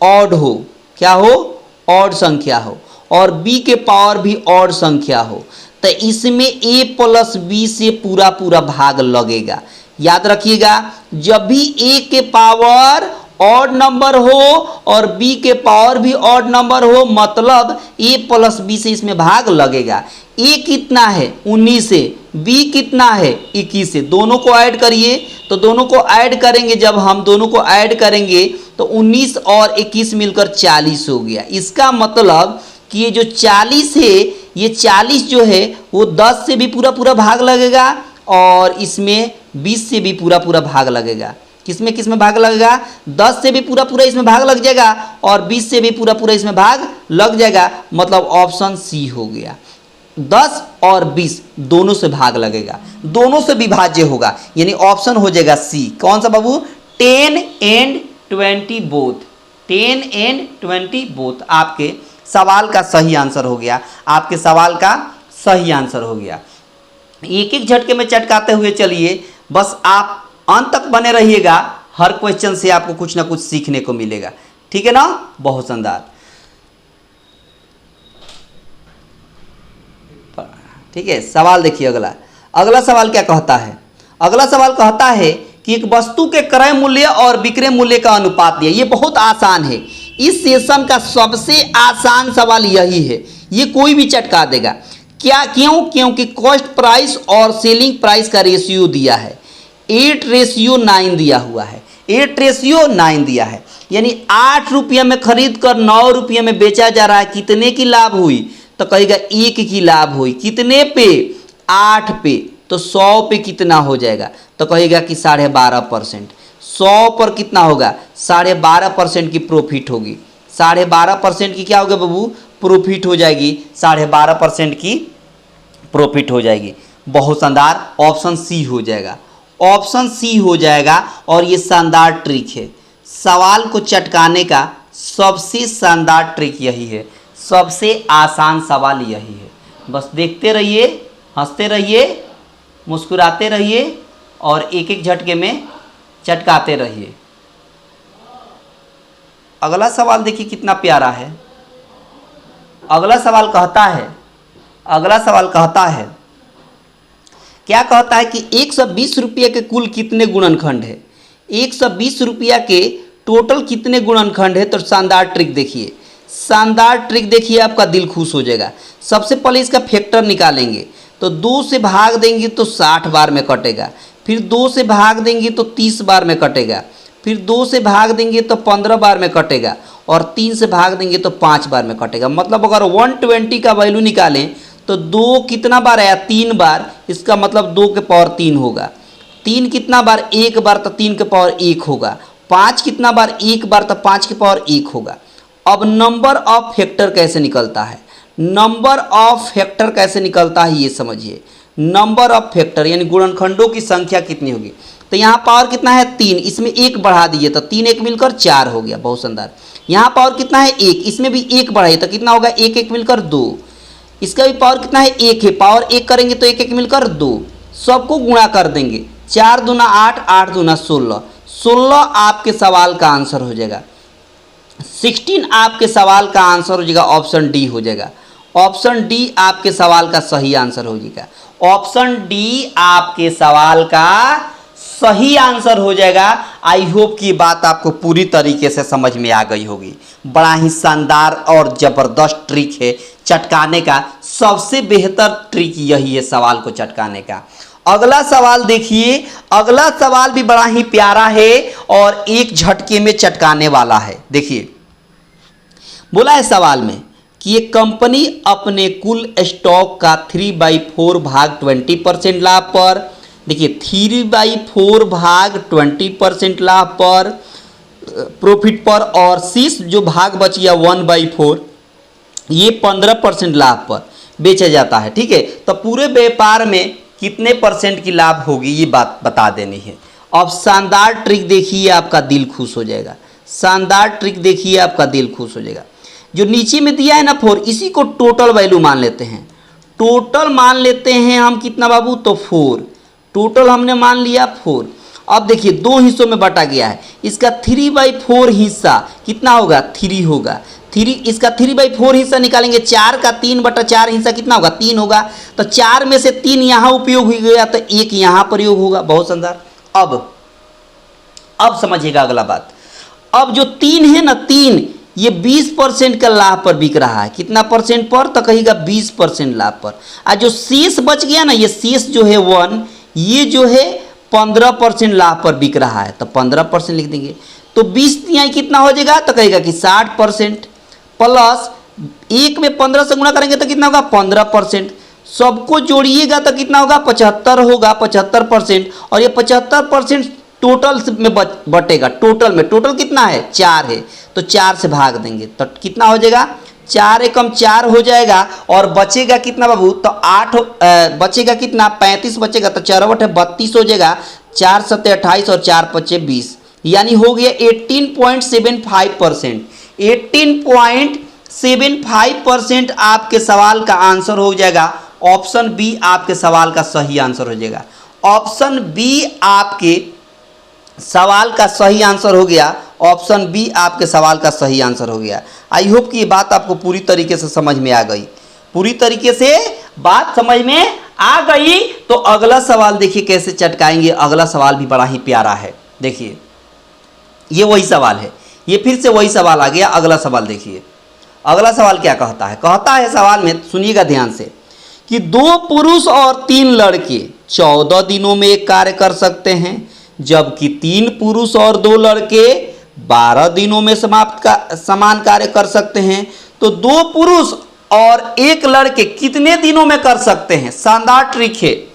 ऑड हो, क्या हो, ऑड संख्या हो, और बी के पावर भी ऑड संख्या हो, तो इसमें ए प्लस बी से पूरा पूरा भाग लगेगा। याद रखिएगा, जब भी ए के पावर ऑड नंबर हो और बी के पावर भी ऑड नंबर हो, मतलब ए प्लस बी से इसमें भाग लगेगा। ए कितना है, 19 से, बी कितना है, 21 से, दोनों को ऐड करिए। तो दोनों को ऐड करेंगे, जब हम दोनों को ऐड करेंगे तो 19 और 21 मिलकर 40 हो गया। इसका मतलब कि ये जो 40 है, ये 40 जो है वो 10 से भी पूरा पूरा भाग लगेगा और इसमें 20 से भी पूरा पूरा भाग लगेगा। किसमें किसमें भाग लगेगा, 10 से भी पूरा पूरा इसमें भाग लग जाएगा और 20 से भी पूरा पूरा इसमें भाग लग जाएगा, मतलब ऑप्शन सी हो गया। 10 और 20 दोनों से भाग लगेगा, दोनों से विभाज्य होगा, यानी ऑप्शन हो जाएगा सी। कौन सा बाबू, 10 and 20 बोथ, 10 and 20 बोथ आपके सवाल का सही आंसर हो गया। आपके सवाल का सही आंसर हो गया। एक एक झटके में चटकाते हुए चलिए, बस आप अंत तक बने रहिएगा, हर क्वेश्चन से आपको कुछ ना कुछ सीखने को मिलेगा। ठीक है ना, बहुत शानदार। ठीक है, सवाल देखिए अगला। अगला सवाल क्या कहता है, अगला सवाल कहता है कि एक वस्तु के क्रय मूल्य और विक्रय मूल्य का अनुपात दिया। ये बहुत आसान है, इस सेशन का सबसे आसान सवाल यही है, ये कोई भी चटका देगा। क्या, क्यों? क्योंकि कॉस्ट प्राइस और सेलिंग प्राइस का रेशियो दिया है, 8:9 दिया हुआ है, 8:9 दिया है, यानी 8 रुपये में खरीद कर 9 रुपये में बेचा जा रहा है। कितने की लाभ हुई, तो कहेगा 1 की लाभ हुई। कितने पे, 8 पे, तो 100 पे कितना हो जाएगा, तो कहेगा कि 12.5%। 100 पर कितना होगा, 12.5% की प्रॉफिट होगी। 12.5% की क्या होगा बाबू, प्रॉफिट हो जाएगी, 12.5% की प्रॉफिट हो जाएगी। बहुत शानदार, ऑप्शन सी हो जाएगा, ऑप्शन सी हो जाएगा। और ये शानदार ट्रिक है, सवाल को चटकाने का सबसे शानदार ट्रिक यही है, सबसे आसान सवाल यही है। बस देखते रहिए, हंसते रहिए, मुस्कुराते रहिए और एक एक झटके में चटकाते रहिए। अगला सवाल देखिए कितना प्यारा है। अगला सवाल कहता है, अगला सवाल कहता है, क्या कहता है कि 120 रुपये के कुल कितने गुणनखंड है? 120 रुपया के टोटल कितने गुणनखंड है? तो शानदार ट्रिक देखिए, शानदार ट्रिक देखिए, आपका दिल खुश हो जाएगा। सबसे पहले इसका फैक्टर निकालेंगे, तो 2 से भाग देंगे तो 60 बार में कटेगा, फिर 2 से भाग देंगे तो 30 बार में कटेगा, फिर 2 से भाग देंगे तो 15 बार में कटेगा, और 3 से भाग देंगे तो 5 बार में कटेगा। मतलब अगर 120 का वैल्यू निकालें तो 2 कितना बार आया? 3 बार, इसका मतलब 2 के पावर 3 होगा। 3 कितना बार? 1 बार, तो 3 के पावर 1 होगा। 5 कितना बार? 1 बार, तो 5 के पावर 1 होगा। अब नंबर ऑफ फैक्टर कैसे निकलता है? नंबर ऑफ फैक्टर कैसे निकलता है ये समझिए। नंबर ऑफ फैक्टर यानी गुणनखंडों की संख्या कितनी होगी? तो यहाँ पावर कितना है? 3, इसमें 1 बढ़ा दीजिए तो 3 1 मिलकर 4 हो गया, बहुत शानदार। यहाँ पावर कितना है? 1, इसमें भी 1 बढ़ाइए तो कितना होगा? 1 1 मिलकर 2। इसका भी पावर कितना है? 1 है, पावर 1 करेंगे तो 1 1 मिलकर 2। सबको गुणा कर देंगे, 4 दूना 8, 8 दूना 16, 16 आपके सवाल का आंसर हो जाएगा। 16 आपके सवाल का आंसर हो जाएगा, ऑप्शन डी हो जाएगा। ऑप्शन डी आपके सवाल का सही आंसर हो जाएगा। ऑप्शन डी आपके सवाल का सही आंसर हो जाएगा। आई होप कि बात आपको पूरी तरीके से समझ में आ गई होगी। बड़ा ही शानदार और ज़बरदस्त ट्रिक है चटकाने का, सबसे बेहतर ट्रिक यही है सवाल को चटकाने का। अगला सवाल देखिए, अगला सवाल भी बड़ा ही प्यारा है और एक झटके में चटकाने वाला है। देखिए बोला है सवाल में कि ये कंपनी अपने कुल स्टॉक का 3/4 भाग 20% लाभ पर, देखिए 3/4 भाग 20% लाभ पर, प्रॉफिट पर, और शेष जो भाग बच गया 1/4 ये 15% लाभ पर बेचा जाता है। ठीक है, तो पूरे व्यापार में कितने परसेंट की लाभ होगी ये बात बता देनी है। अब शानदार ट्रिक देखिए, आपका दिल खुश हो जाएगा। शानदार ट्रिक देखिए, आपका दिल खुश हो जाएगा। जो नीचे में दिया है ना 4, इसी को टोटल वैल्यू मान लेते हैं। टोटल मान लेते हैं हम कितना बाबू? तो 4, टोटल हमने मान लिया 4। अब देखिए 2 हिस्सों में बटा गया है, इसका 3/4 हिस्सा कितना होगा? 3 होगा। 3, इसका 3/4 हिस्सा निकालेंगे, 4 का 3/4 हिस्सा कितना होगा? 3 होगा। तो 4 में से 3 यहाँ उपयोग हो गया तो 1 यहाँ प्रयोग होगा, बहुत शानदार। अब समझिएगा अगला बात। अब जो 3 है ना, 3 ये 20% का लाभ पर बिक रहा है। कितना परसेंट पर? तो कहिएगा 20% लाभ पर। और जो शेष बच गया ना, ये शेष जो है 1, ये जो है 15% लाभ पर बिक रहा है, तो 15% लिख देंगे। तो 20 यहाँ कितना हो जाएगा? तो कहेगा कि 60% प्लस 1 में 15 से गुणा करेंगे तो कितना होगा? 15%। सबको जोड़िएगा तो कितना होगा? 75 होगा, 75%। और ये 75% टोटल में बटेगा। टोटल में, टोटल कितना है? 4 है, तो 4 से भाग देंगे तो कितना हो जाएगा? 4 एकम 4 हो जाएगा। और बचेगा कितना बाबू? तो 8 बचेगा कितना? 35 बचेगा, तो 4 बटे 32 हो जाएगा। 4 सत्ते 28 और 4 पचे 20, यानी हो गया 18.75%। 18.75% आपके सवाल का आंसर हो जाएगा। ऑप्शन बी आपके सवाल का सही आंसर हो जाएगा। ऑप्शन बी आपके सवाल का सही आंसर हो गया। ऑप्शन बी आपके सवाल का सही आंसर हो गया। आई होप कि ये बात आपको पूरी तरीके से समझ में आ गई। पूरी तरीके से बात समझ में आ गई तो अगला सवाल देखिए कैसे चटकाएंगे। अगला सवाल भी बड़ा ही प्यारा है। देखिए ये वही सवाल है, ये फिर से वही सवाल आ गया। अगला सवाल देखिए, अगला सवाल क्या कहता है? कहता है सवाल में, सुनिएगा ध्यान से, कि 2 पुरुष और 3 लड़के 14 दिनों में एक कार्य कर सकते हैं, जबकि 3 पुरुष और 2 लड़के 12 दिनों में समान कार्य कर सकते हैं। तो 2 पुरुष और 1 लड़के कितने दिनों में कर सकते हैं? शानदार ट्रिक है,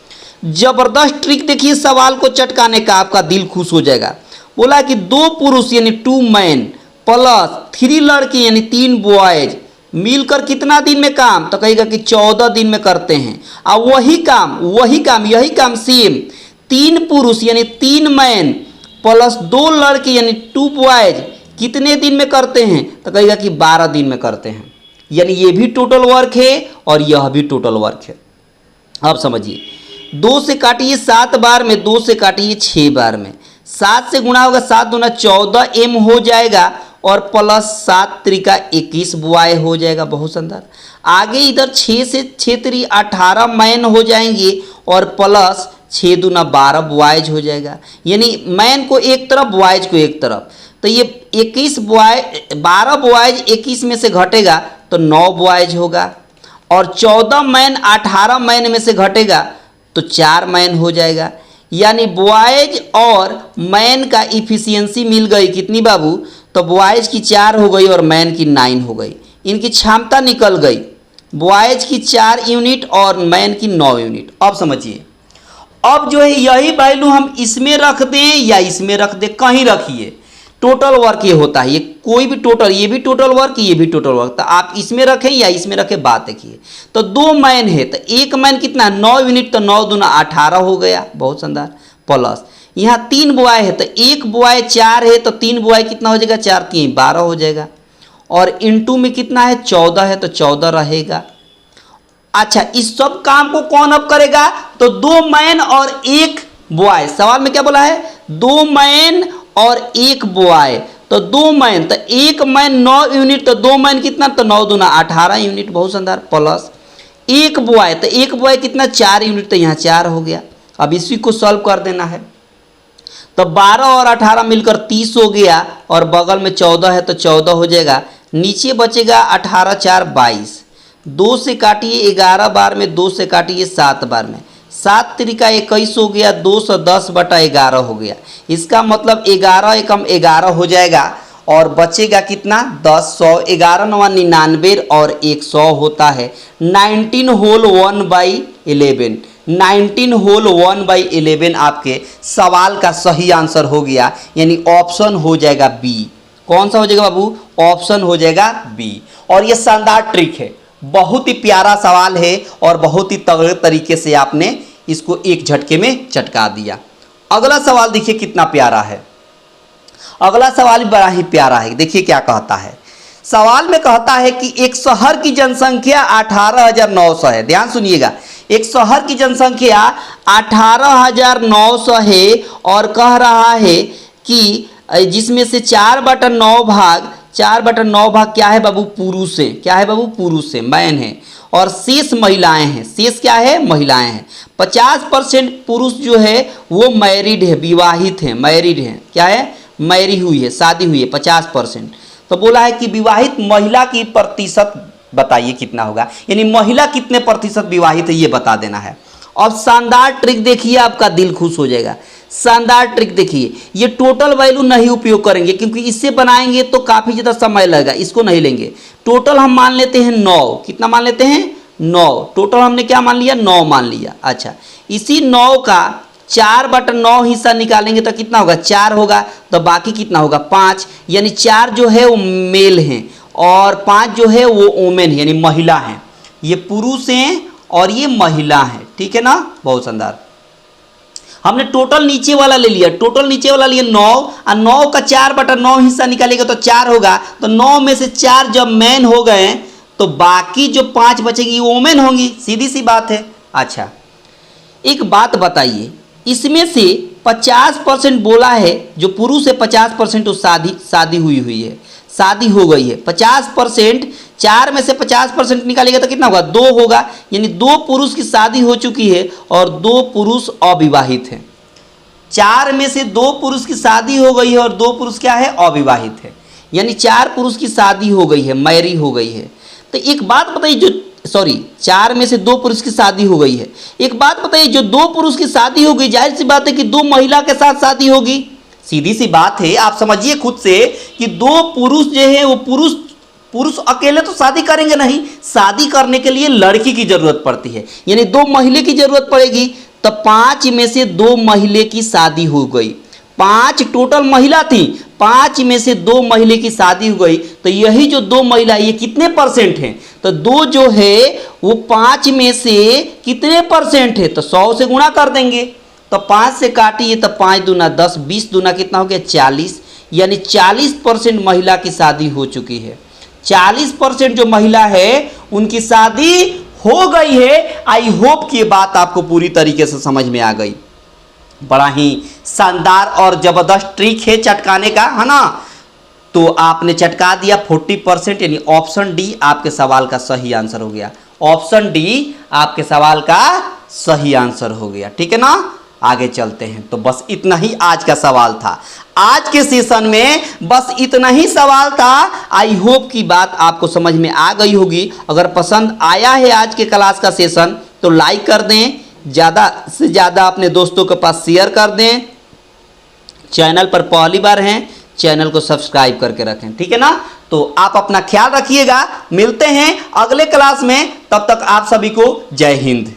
जबरदस्त ट्रिक। देखिए सवाल को चटकाने का, आपका दिल खुश हो जाएगा। बोला कि 2 पुरुष यानी 2 मैन प्लस 3 लड़के यानी 3 बॉयज मिलकर कितना दिन में काम, तो कहेगा कि 14 दिन में करते हैं। और वही काम यही काम सेम 3 पुरुष यानी 3 मैन प्लस 2 लड़के यानी 2 बॉयज कितने दिन में करते हैं, तो कहेगा कि 12 दिन में करते हैं। यानी ये भी टोटल वर्क है और यह भी टोटल वर्क है। अब समझिए, 2 से काटिए 7 बार में, 2 से काटिए 6 बार में, 7 से गुणा होगा 7 दूना 14 m हो जाएगा और प्लस 7 त्रिका 21 बुआए हो जाएगा। बहुत सुंदर। आगे इधर 6 से 6 3 18 मैन हो जाएंगे और प्लस 6 दूना 12 बुआइज हो जाएगा। यानी मैन को एक तरफ बुआइज को एक तरफ, तो ये 21 बुआए 12 बुआइज 21 में से घटेगा तो 9 बुआइज होगा और 14 मैन 18 मैन में से घटेगा तो 4 मैन हो जाएगा। यानी बॉयज और मैन का इफिशियंसी मिल गई कितनी बाबू, तो बॉयज की 4 हो गई और मैन की 9 हो गई। इनकी क्षमता निकल गई, बॉयज की 4 यूनिट और मैन की 9 यूनिट। अब समझिए, अब जो है यही वैल्यू हम इसमें रख दें या इसमें रख दें, कहीं रखिए, टोटल वर्क ये होता है। ये कोई भी टोटल, ये भी टोटल वर्क, ये भी टोटल वर्क, तो आप इसमें रखें या इसमें रखें, बात देखिए। तो 2 मैन है तो 1 मैन कितना 9 यूनिट, तो 9 दूना 18 हो गया। बहुत शानदार। प्लस यहाँ 3 बुआए है तो 1 बुआए 4 है तो 3 बुआए कितना हो जाएगा, 4 3 12 हो जाएगा। और इनटू में कितना है 14 है तो 14 रहेगा। अच्छा, इस सब काम को कौन अब करेगा, तो 2 मैन और 1 बुआए। सवाल में क्या बोला है, 2 मैन और 1 बुआए, तो 2 मैन तो 1 मैन 9 यूनिट, तो 2 मैन कितना, तो 9 दूना 18 यूनिट। बहुत शानदार। प्लस 1 बुआए, तो 1 बुआए कितना 4 यूनिट, तो यहाँ 4 हो गया। अब इसी को सॉल्व कर देना है, तो 12 और 18 मिलकर 30 हो गया और बगल में 14 है तो 14 हो जाएगा। नीचे बचेगा 18 4 22, 2 से काटिए 11 बार में, 2 से काटिए 7 बार में, 7 त्रिका 21 हो गया, 210/11 हो गया। इसका मतलब 11 एकम 11 हो जाएगा और बचेगा कितना 10, 100, 11 9 99 और 100 होता है 19 होल 1/11। 19 होल 1/11 आपके सवाल का सही आंसर हो गया, यानी ऑप्शन हो जाएगा बी। कौन सा हो जाएगा बाबू, ऑप्शन हो जाएगा बी। और ये शानदार ट्रिक है, बहुत ही प्यारा सवाल है और बहुत ही तगड़े तरीके से आपने इसको एक झटके में चटका दिया। अगला सवाल देखिए कितना प्यारा है। अगला सवाल बड़ा ही प्यारा है। देखिए क्या कहता है, सवाल में कहता है कि एक शहर की जनसंख्या 18,900 है। ध्यान सुनिएगा, एक शहर की जनसंख्या 18,900 है और कह रहा है कि जिसमें से 4/9 भाग, 4/9 भाग क्या है बाबू, पुरुष है। क्या है बाबू, पुरुष है, मैन है, और शेष महिलाएं हैं। शेष क्या है, महिलाएं हैं। 50% पुरुष जो है वो मैरिड है, विवाहित है, मैरिड है। क्या है, मैरी हुई है, शादी हुई है 50%। तो बोला है कि विवाहित महिला की प्रतिशत बताइए कितना होगा, यानी महिला कितने प्रतिशत विवाहित है ये बता देना है। अब शानदार ट्रिक देखिए, आपका दिल खुश हो जाएगा। शानदार ट्रिक देखिए, ये टोटल वैल्यू नहीं उपयोग करेंगे क्योंकि इससे बनाएंगे तो काफ़ी ज़्यादा समय लगेगा, इसको नहीं लेंगे। टोटल हम मान लेते हैं 9। कितना मान लेते हैं, 9। टोटल हमने क्या मान लिया, 9 मान लिया। अच्छा, इसी 9 का 4/9 हिस्सा निकालेंगे तो कितना होगा, 4 होगा, तो बाकी कितना होगा 5। यानी 4 जो है वो मेल हैं और 5 जो है वो वोमेन है, यानी महिला हैं। ये पुरुष हैं और ये महिला हैं, ठीक है ना। बहुत शानदार। हमने टोटल नीचे वाला ले लिया, टोटल नीचे वाला लिया 9 और 9 का 4/9 हिस्सा निकालेगा तो 4 होगा, तो 9 में से 4 जब मैन हो गए तो बाकी जो 5 बचेगी वो वोमेन होंगी, सीधी सी बात है। अच्छा, एक बात बताइए, इसमें से 50% बोला है, जो पुरुष है 50% तो शादी हुई है, शादी हो गई है। 50%, 4 में से 50% निकालेगा तो कितना होगा, 2 होगा। यानी 2 पुरुष की शादी हो चुकी है और 2 पुरुष अविवाहित हैं। 4 में से 2 पुरुष की शादी हो गई है और 2 पुरुष क्या है, अविवाहित है। यानी 4 पुरुष की शादी हो गई है, मैरी हो गई है। तो एक बात बताइए, जो 4 में से 2 पुरुष की शादी हो गई है। एक बात बताइए, जो 2 पुरुष की शादी हो गई, जाहिर सी बात है कि 2 महिला के साथ शादी होगी, सीधी सी बात है। आप समझिए खुद से कि 2 पुरुष जो है वो पुरुष अकेले तो शादी करेंगे नहीं, शादी करने के लिए लड़की की जरूरत पड़ती है, यानी 2 महिला की जरूरत पड़ेगी। तो 5 में से 2 महिला की शादी हो गई, 5 टोटल महिला थी, 5 में से 2 महिला की शादी हो गई, तो यही जो 2 महिला ये कितने परसेंट हैं? तो 2 जो है वो 5 में से कितने परसेंट है? तो 100 से गुणा कर देंगे, तो 5 से काटिए तो 5 दूना 10, 20 दूना कितना हो गया? 40, यानी 40% महिला की शादी हो चुकी है। 40% जो महिला है उनकी शादी हो गई है। आई होप कि ये बात आपको पूरी तरीके से समझ में आ गई। बड़ा ही शानदार और जबरदस्त ट्रिक है चटकाने का, है ना? तो आपने चटका दिया 40%, यानी ऑप्शन डी आपके सवाल का सही आंसर हो गया। ऑप्शन डी आपके सवाल का सही आंसर हो गया। ठीक है ना? आगे चलते हैं। तो बस इतना ही आज का सवाल था। आज के सेशन में बस इतना ही सवाल था। आई होप की बात आपको समझ में आ गई होगी। अगर पसंद आया है आज के क्लास का सेशन तो लाइक कर दें, ज़्यादा से ज़्यादा अपने दोस्तों के पास शेयर कर दें। चैनल पर पहली बार हैं, चैनल को सब्सक्राइब करके रखें। ठीक है ना? तो आप अपना ख्याल रखिएगा। मिलते हैं अगले क्लास में, तब तक आप सभी को जय हिंद।